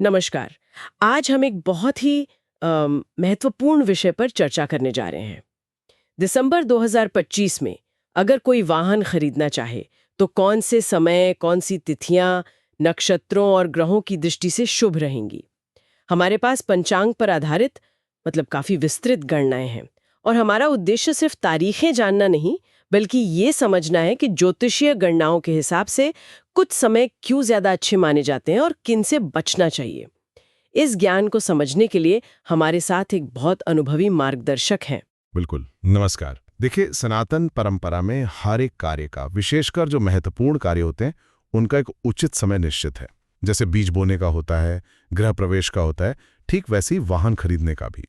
नमस्कार। आज हम एक बहुत ही महत्वपूर्ण विषय पर चर्चा करने जा रहे हैं। दिसंबर 2025 में अगर कोई वाहन खरीदना चाहे तो कौन से समय, कौन सी तिथियां, नक्षत्रों और ग्रहों की दृष्टि से शुभ रहेंगी। हमारे पास पंचांग पर आधारित मतलब काफी विस्तृत गणनाएं हैं और हमारा उद्देश्य सिर्फ तारीखें जानना नहीं, बल्कि ये समझना है कि ज्योतिषीय गणनाओं के हिसाब से कुछ समय क्यों ज्यादा अच्छे माने जाते हैं और किन से बचना चाहिए। इस ज्ञान को समझने के लिए हमारे साथ एक बहुत अनुभवी मार्गदर्शक हैं। बिल्कुल। नमस्कार। देखिए, सनातन परंपरा में हर एक कार्य का, विशेषकर जो महत्वपूर्ण कार्य होते हैं, उनका एक उचित समय निश्चित है। जैसे बीज बोने का होता है, गृह प्रवेश का होता है, ठीक वैसे ही वाहन खरीदने का भी।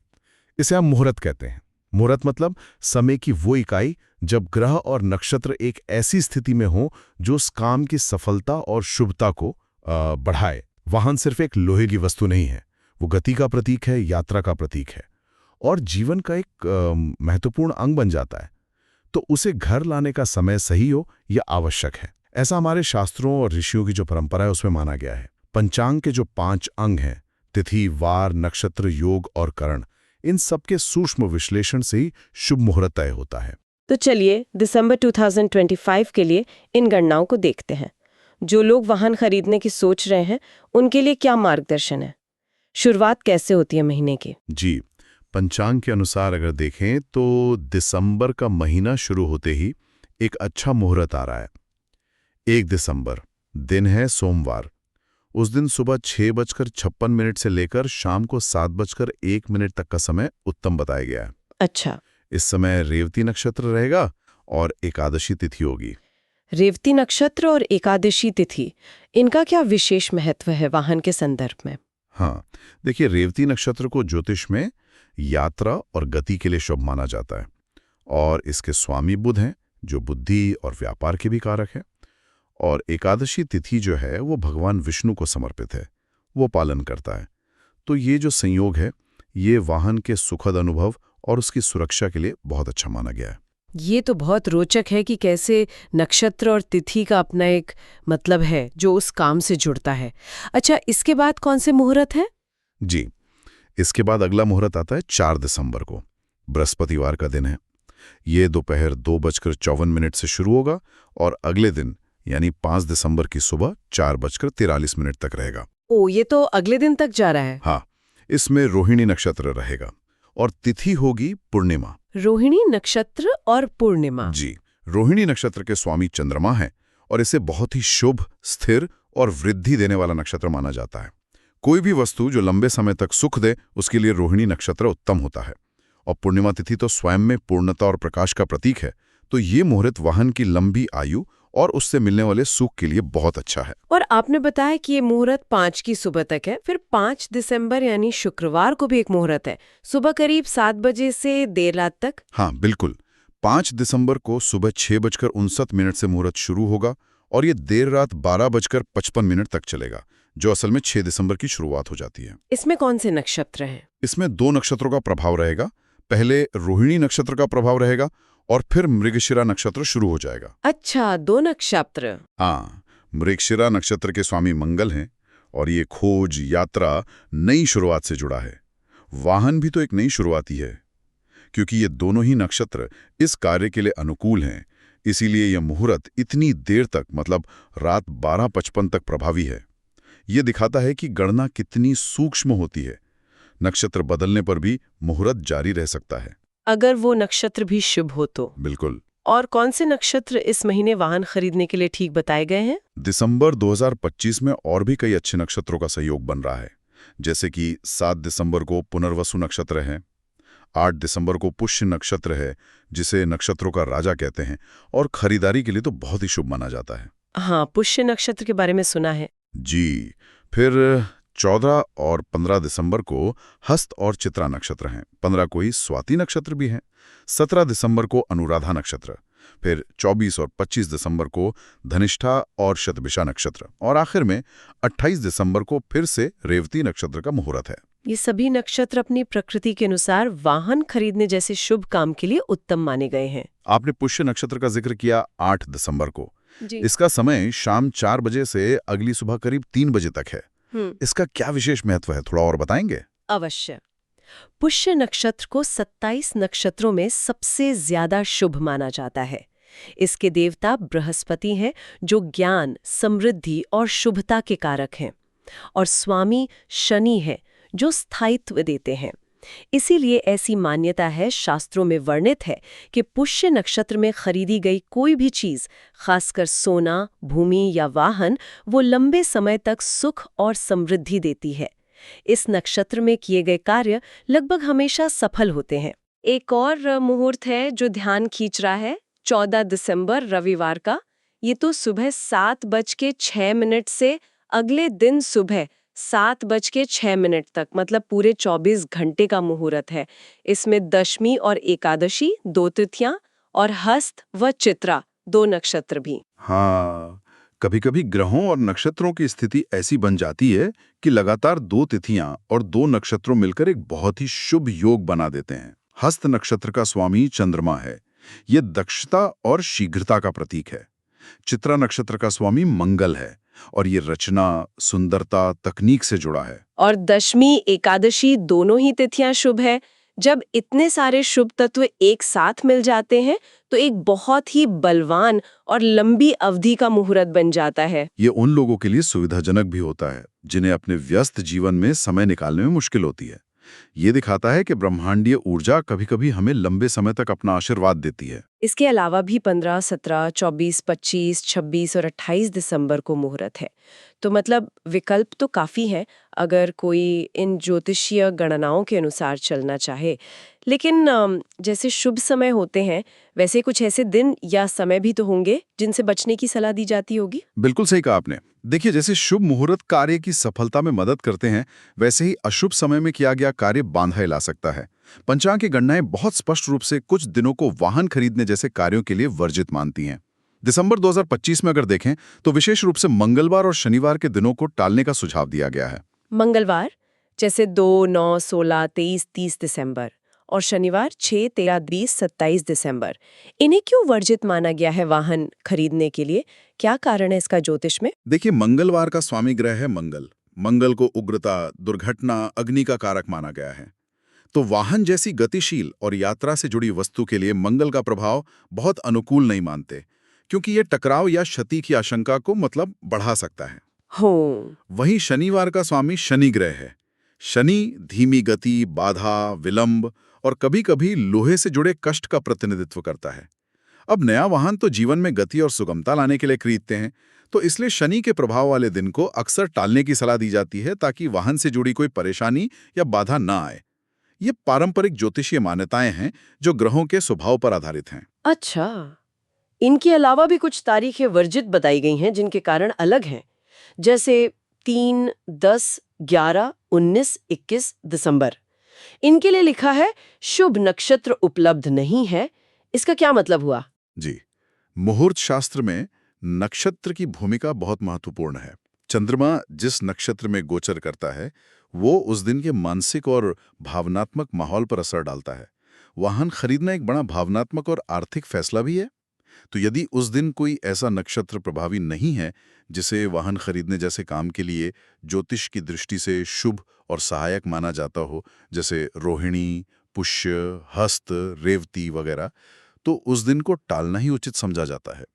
इसे हम मुहूर्त कहते हैं। मुहूर्त मतलब समय की वो इकाई जब ग्रह और नक्षत्र एक ऐसी स्थिति में हो जो उस काम की सफलता और शुभता को बढ़ाए। वाहन सिर्फ एक लोहे की वस्तु नहीं है, वो गति का प्रतीक है, यात्रा का प्रतीक है और जीवन का एक महत्वपूर्ण अंग बन जाता है। तो उसे घर लाने का समय सही हो यह आवश्यक है। ऐसा हमारे शास्त्रों और ऋषियों की जो परंपरा है उसमें माना गया है। पंचांग के जो 5 अंग हैं, तिथि, वार, नक्षत्र, योग और करण, इन सबके सूक्ष्म विश्लेषण से ही शुभ मुहूर्त तय होता है। तो चलिए दिसंबर 2025 के लिए इन गणनाओं को देखते हैं। जो लोग वाहन खरीदने की सोच रहे हैं उनके लिए क्या मार्गदर्शन है? शुरुआत कैसे होती है महीने की? जी, पंचांग के अनुसार अगर देखें तो दिसंबर का महीना शुरू होते ही एक अच्छा मुहूर्त आ रहा है। 1 दिसंबर, दिन है सोमवार। उस दिन सुबह 6:56 से लेकर शाम को 7:01 तक का समय उत्तम बताया गया है। अच्छा। इस समय रेवती नक्षत्र रहेगा और एकादशी तिथि होगी। रेवती नक्षत्र और एकादशी तिथि, इनका क्या विशेष महत्व है वाहन के संदर्भ में? हाँ, देखिए, रेवती नक्षत्र को ज्योतिष में यात्रा और गति के लिए शुभ माना जाता है और इसके स्वामी बुध हैं, जो बुद्धि और व्यापार के भी कारक हैं। और एकादशी तिथि जो है वो भगवान विष्णु को समर्पित है, वो पालन करता है। तो ये जो संयोग है, ये वाहन के सुखद अनुभव और उसकी सुरक्षा के लिए बहुत अच्छा माना गया है। ये तो बहुत रोचक है कि कैसे नक्षत्र और तिथि का अपना एक मतलब है जो उस काम से जुड़ता है। अच्छा, इसके बाद कौन से मुहूर्त है? जी, इसके बाद अगला मुहूर्त आता है 4 दिसंबर को। बृहस्पतिवार का दिन है। ये दोपहर 2:54 से शुरू होगा और अगले दिन यानी 5 दिसंबर की सुबह 4:43 तक रहेगा। ओ, ये तो अगले दिन तक जा रहा है। हाँ, इसमें रोहिणी नक्षत्र रहेगा और तिथि होगी पूर्णिमा। रोहिणी नक्षत्र और पूर्णिमा। जी, रोहिणी नक्षत्र के स्वामी चंद्रमा है और इसे बहुत ही शुभ, स्थिर और वृद्धि देने वाला नक्षत्र माना जाता है। कोई भी वस्तु जो लंबे समय तक सुख दे, उसके लिए रोहिणी नक्षत्र उत्तम होता है। और पूर्णिमा तिथि तो स्वयं में पूर्णता और प्रकाश का प्रतीक है। तो ये मुहूर्त वाहन की लंबी आयु और उससे मिलने वाले सुख के लिए बहुत अच्छा है। और आपने बताया कि ये मुहूर्त 5 की सुबह तक है, फिर 5 दिसंबर यानी शुक्रवार को भी एक मुहूर्त है, सुबह करीब 7 बजे से देर रात तक। हाँ, बिल्कुल। 5 दिसंबर को सुबह 6:59 से मुहूर्त शुरू होगा और ये देर रात 12:55 तक चलेगा, जो असल में 6 दिसंबर की शुरुआत हो जाती है। इसमें कौन से नक्षत्र हैं? इसमें 2 नक्षत्रों का प्रभाव रहेगा। पहले रोहिणी नक्षत्र का प्रभाव रहेगा और फिर मृगशिरा नक्षत्र शुरू हो जाएगा। अच्छा, 2 नक्षत्र। हाँ, मृगशिरा नक्षत्र के स्वामी मंगल हैं और ये खोज, यात्रा, नई शुरुआत से जुड़ा है। वाहन भी तो एक नई शुरुआत ही है, क्योंकि ये दोनों ही नक्षत्र इस कार्य के लिए अनुकूल हैं। इसीलिए यह मुहूर्त इतनी देर तक, मतलब रात 12:55 तक प्रभावी है। ये दिखाता है कि गणना कितनी सूक्ष्म होती है। नक्षत्र बदलने पर भी मुहूर्त जारी रह सकता है। अगर वो नक्षत्र भी शुभ हो तो? बिल्कुल। और कौन से नक्षत्र इस महीने वाहन खरीदने के लिए ठीक बताए गए हैं? दिसंबर 2025 में और भी कई अच्छे नक्षत्रों का सहयोग बन रहा है। जैसे कि 7 दिसंबर को पुनर्वसु नक्षत्र है, 8 दिसंबर को पुष्य नक्षत्र है, जिसे नक्षत्रों का राजा कहते हैं और खरीदारी के लिए तो बहुत ही शुभ माना जाता है। हाँ, पुष्य नक्षत्र के बारे में सुना है। जी, फिर 14 और 15 दिसंबर को हस्त और चित्रा नक्षत्र हैं। 15 को ही स्वाति नक्षत्र भी है। 17 दिसंबर को अनुराधा नक्षत्र, फिर 24 और 25 दिसंबर को धनिष्ठा और शतभिषा नक्षत्र और आखिर में 28 दिसंबर को फिर से रेवती नक्षत्र का मुहूर्त है। ये सभी नक्षत्र अपनी प्रकृति के अनुसार वाहन खरीदने जैसे शुभ काम के लिए उत्तम माने गए हैं। आपने पुष्य नक्षत्र का जिक्र किया 8 दिसंबर को। जी। इसका समय शाम 4 बजे से अगली सुबह करीब 3 बजे तक है। इसका क्या विशेष महत्व है, थोड़ा और बताएंगे? अवश्य। पुष्य नक्षत्र को 27 नक्षत्रों में सबसे ज्यादा शुभ माना जाता है। इसके देवता बृहस्पति हैं, जो ज्ञान, समृद्धि और शुभता के कारक हैं, और स्वामी शनि है, जो स्थायित्व देते हैं। इसीलिए ऐसी मान्यता है, शास्त्रों में वर्णित है कि पुष्य नक्षत्र में खरीदी गई कोई भी चीज, खासकर सोना, भूमि या वाहन, वो लंबे समय तक सुख और समृद्धि देती है। इस नक्षत्र में किए गए कार्य लगभग हमेशा सफल होते हैं। एक और मुहूर्त है जो ध्यान खींच रहा है, 14 दिसंबर रविवार का। ये तो सुबह 7:06 से अगले दिन सुबह 7:06 तक, मतलब पूरे 24 घंटे का मुहूर्त है। इसमें दशमी और एकादशी 2 तिथियां और हस्त व चित्रा 2 नक्षत्र भी। हाँ, कभी-कभी ग्रहों और नक्षत्रों की स्थिति ऐसी बन जाती है कि लगातार 2 तिथियां और 2 नक्षत्रों मिलकर एक बहुत ही शुभ योग बना देते हैं। हस्त नक्षत्र का स्वामी चंद्रमा है। ये दक्षता और शीघ्रता का प्रतीक है। चित्रा नक्षत्र का स्वामी मंगल है और ये रचना, सुंदरता, तकनीक से जुड़ा है। और दशमी, एकादशी दोनों ही तिथियां शुभ है। जब इतने सारे शुभ तत्व एक साथ मिल जाते हैं तो एक बहुत ही बलवान और लंबी अवधि का मुहूर्त बन जाता है। ये उन लोगों के लिए सुविधाजनक भी होता है जिन्हें अपने व्यस्त जीवन में समय निकालने में मुश्किल होती है। ये दिखाता है कि ब्रह्मांडीय ऊर्जा कभी-कभी हमें लंबे समय तक अपना आशीर्वाद देती है। इसके अलावा भी 15, 17, 24, 25, 26 और 28 दिसंबर को मुहूर्त है। तो मतलब विकल्प तो काफ़ी हैं अगर कोई इन ज्योतिषीय गणनाओं के अनुसार चलना चाहे। लेकिन जैसे शुभ समय होते हैं, वैसे कुछ ऐसे दिन या समय भी तो होंगे जिनसे बचने की सलाह दी जाती होगी। बिल्कुल सही कहा आपने। देखिए, जैसे शुभ मुहूर्त कार्य की सफलता में मदद करते हैं, वैसे ही अशुभ समय में किया गया कार्य बाधा ला सकता है। पंचांग की गणनाएं बहुत स्पष्ट रूप से कुछ दिनों को वाहन खरीदने जैसे कार्यों के लिए वर्जित मानती हैं। दिसंबर 2025 में अगर देखें तो विशेष रूप से मंगलवार और शनिवार के दिनों को टालने का सुझाव दिया गया है। मंगलवार जैसे 2, 9, 16, 23, 30 दिसंबर और शनिवार 6, 13, 20, 27 दिसंबर। इन्हें क्यों वर्जित माना गया है वाहन खरीदने के लिए? क्या कारण है इसका ज्योतिष में? देखिए, मंगलवार का स्वामी ग्रह है मंगल। मंगल को उग्रता, दुर्घटना, अग्नि का कारक माना गया है। तो वाहन जैसी गतिशील और यात्रा से जुड़ी वस्तु के लिए मंगल का प्रभाव बहुत अनुकूल नहीं मानते, क्योंकि ये टकराव या क्षति की आशंका को मतलब बढ़ा सकता है। हो, वहीं शनिवार का स्वामी शनि ग्रह है। शनि धीमी गति, बाधा, विलंब और कभी-कभी लोहे से जुड़े कष्ट का प्रतिनिधित्व करता है। अब नया वाहन तो जीवन में गति और सुगमता लाने के लिए खरीदते हैं, तो इसलिए शनि के प्रभाव वाले दिन को अक्सर टालने की सलाह दी जाती है ताकि वाहन से जुड़ी कोई परेशानी या बाधा ना आए। ये पारंपरिक ज्योतिषीय मान्यताएं हैं जो ग्रहों के स्वभाव पर आधारित हैं। अच्छा। इनके अलावा भी कुछ तारीखें वर्जित बताई गई हैं जिनके कारण अलग हैं, जैसे 3, 10, 11, 19, 21 दिसंबर। इनके लिए लिखा है शुभ नक्षत्र उपलब्ध नहीं है। इसका क्या मतलब हुआ? जी, मुहूर्त शास्त्र में नक्षत्र की भूमिका बहुत महत्वपूर्ण है। चंद्रमा जिस नक्षत्र में गोचर करता है वो उस दिन के मानसिक और भावनात्मक माहौल पर असर डालता है। वाहन खरीदना एक बड़ा भावनात्मक और आर्थिक फैसला भी है। तो यदि उस दिन कोई ऐसा नक्षत्र प्रभावी नहीं है जिसे वाहन खरीदने जैसे काम के लिए ज्योतिष की दृष्टि से शुभ और सहायक माना जाता हो, जैसे रोहिणी, पुष्य, हस्त, रेवती वगैरह, तो उस दिन को टालना ही उचित समझा जाता है।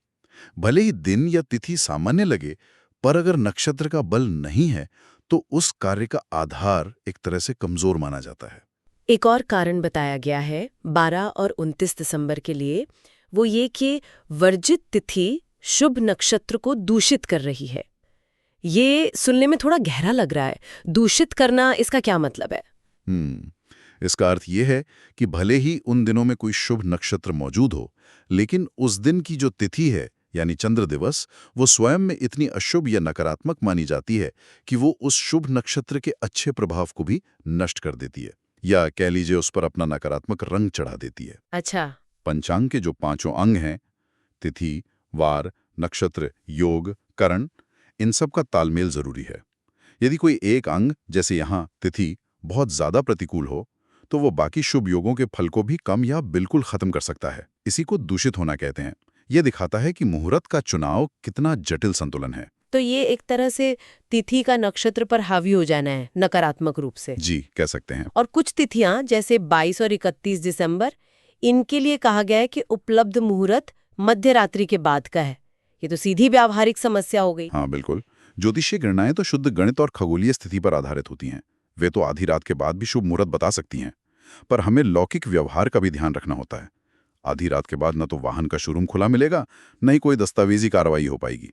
भले ही दिन या तिथि सामान्य लगे, पर अगर नक्षत्र का बल नहीं है तो उस कार्य का आधार एक तरह से कमजोर माना जाता है। एक और कारण बताया गया है 12 और 29 दिसंबर के लिए, वो ये कि वर्जित तिथि शुभ नक्षत्र को दूषित कर रही है। ये सुनने में थोड़ा गहरा लग रहा है। दूषित करना, इसका क्या मतलब है? इसका अर्थ ये है कि भले ही उन दिनों में कोई शुभ नक्षत्र मौजूद हो, लेकिन उस दिन की जो तिथि है यानी चंद्र दिवस, वो स्वयं में इतनी अशुभ या नकारात्मक मानी जाती है कि वो उस शुभ नक्षत्र के अच्छे प्रभाव को भी नष्ट कर देती है, या कह लीजिए उस पर अपना नकारात्मक रंग चढ़ा देती है। अच्छा। पंचांग के जो 5 अंग हैं, तिथि, वार, नक्षत्र, योग, करण, इन सब का तालमेल जरूरी है। यदि कोई एक अंग, जैसे यहाँ तिथि, बहुत ज्यादा प्रतिकूल हो तो वो बाकी शुभ योगों के फल को भी कम या बिल्कुल खत्म कर सकता है। इसी को दूषित होना कहते हैं। यह दिखाता है कि मुहूर्त का चुनाव कितना जटिल संतुलन है। तो ये एक तरह से तिथि का नक्षत्र पर हावी हो जाना है नकारात्मक रूप से। जी, कह सकते हैं। और कुछ तिथियां जैसे 22 और 31 दिसंबर, इनके लिए कहा गया है कि उपलब्ध मुहूर्त मध्य रात्रि के बाद का है। ये तो सीधी व्यावहारिक समस्या हो गई। हाँ, बिल्कुल। ज्योतिषीय गणनाएं तो शुद्ध गणित और खगोलीय स्थिति पर आधारित होती हैं। वे तो आधी रात के बाद भी शुभ मुहूर्त बता सकती हैं, पर हमें लौकिक व्यवहार का भी ध्यान रखना होता है। आधी रात के बाद न तो वाहन का शोरूम खुला मिलेगा, न ही कोई दस्तावेजी कार्रवाई हो पाएगी।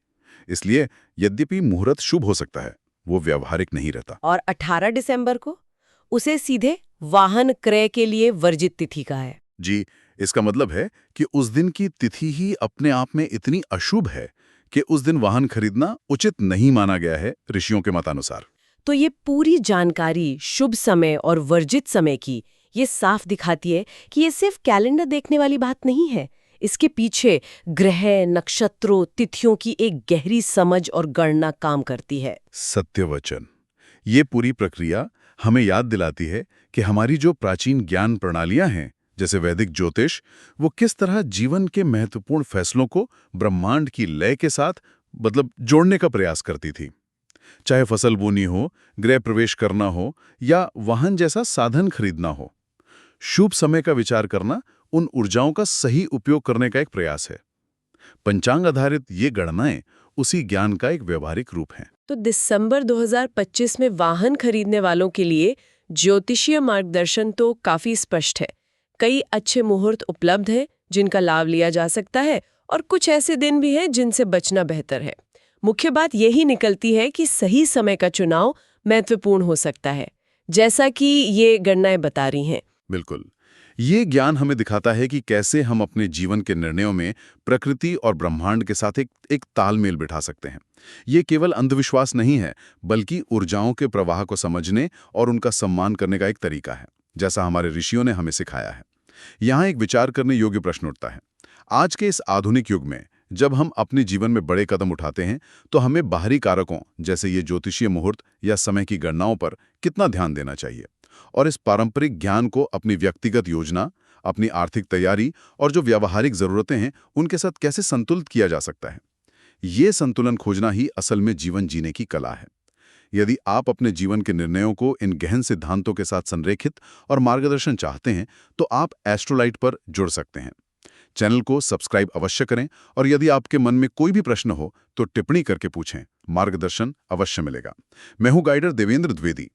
इसलिए यद्यपि मुहूर्त शुभ हो सकता है, वो व्यवहारिक नहीं रहता। और 18 दिसंबर को उसे सीधे वाहन क्रय के लिए वर्जित तिथि का है। जी, इसका मतलब है कि उस दिन की तिथि ही अपने आप में इतनी अशुभ है कि उस दिन वाहन खरीदना उचित नहीं माना गया है ऋषियों के मतानुसार। तो ये पूरी जानकारी शुभ समय और वर्जित समय की ये साफ दिखाती है कि ये सिर्फ कैलेंडर देखने वाली बात नहीं है। इसके पीछे ग्रह, नक्षत्रों, तिथियों की एक गहरी समझ और गणना काम करती है। सत्य वचन। ये पूरी प्रक्रिया हमें याद दिलाती है कि हमारी जो प्राचीन ज्ञान प्रणालियां हैं, जैसे वैदिक ज्योतिष, वो किस तरह जीवन के महत्वपूर्ण फैसलों को ब्रह्मांड की लय के साथ जोड़ने का प्रयास करती थी। चाहे फसल बोनी हो, गृह प्रवेश करना हो या वाहन जैसा साधन खरीदना हो, शुभ समय का विचार करना उन ऊर्जाओं का सही उपयोग करने का एक प्रयास है। पंचांग आधारित ये गणनाएं उसी ज्ञान का एक व्यवहारिक रूप हैं। तो दिसंबर 2025 में वाहन खरीदने वालों के लिए ज्योतिषीय मार्गदर्शन तो काफी स्पष्ट है। कई अच्छे मुहूर्त उपलब्ध हैं जिनका लाभ लिया जा सकता है, और कुछ ऐसे दिन भी हैं जिनसे बचना बेहतर है। मुख्य बात यही निकलती है कि सही समय का चुनाव महत्वपूर्ण हो सकता है, जैसा कि ये गणनाएं बता रही हैं। बिल्कुल। ये ज्ञान हमें दिखाता है कि कैसे हम अपने जीवन के निर्णयों में प्रकृति और ब्रह्मांड के साथ एक तालमेल बिठा सकते हैं। ये केवल अंधविश्वास नहीं है, बल्कि ऊर्जाओं के प्रवाह को समझने और उनका सम्मान करने का एक तरीका है, जैसा हमारे ऋषियों ने हमें सिखाया है। यहाँ एक विचार करने योग्य प्रश्न उठता है। आज के इस आधुनिक युग में जब हम अपने जीवन में बड़े कदम उठाते हैं, तो हमें बाहरी कारकों जैसे ये ज्योतिषीय मुहूर्त या समय की गणनाओं पर कितना ध्यान देना चाहिए, और इस पारंपरिक ज्ञान को अपनी व्यक्तिगत योजना, अपनी आर्थिक तैयारी और जो व्यावहारिक जरूरतें हैं उनके साथ कैसे संतुलित किया जा सकता है। ये संतुलन खोजना ही असल में जीवन जीने की कला है। यदि आप अपने जीवन के निर्णयों को इन गहन सिद्धांतों के साथ संरेखित और मार्गदर्शन चाहते हैं, तो आप एस्ट्रोलाइट पर जुड़ सकते हैं। चैनल को सब्सक्राइब अवश्य करें, और यदि आपके मन में कोई भी प्रश्न हो तो टिप्पणी करके पूछें। मार्गदर्शन अवश्य मिलेगा। मैं हूं गाइडर देवेंद्र द्विवेदी।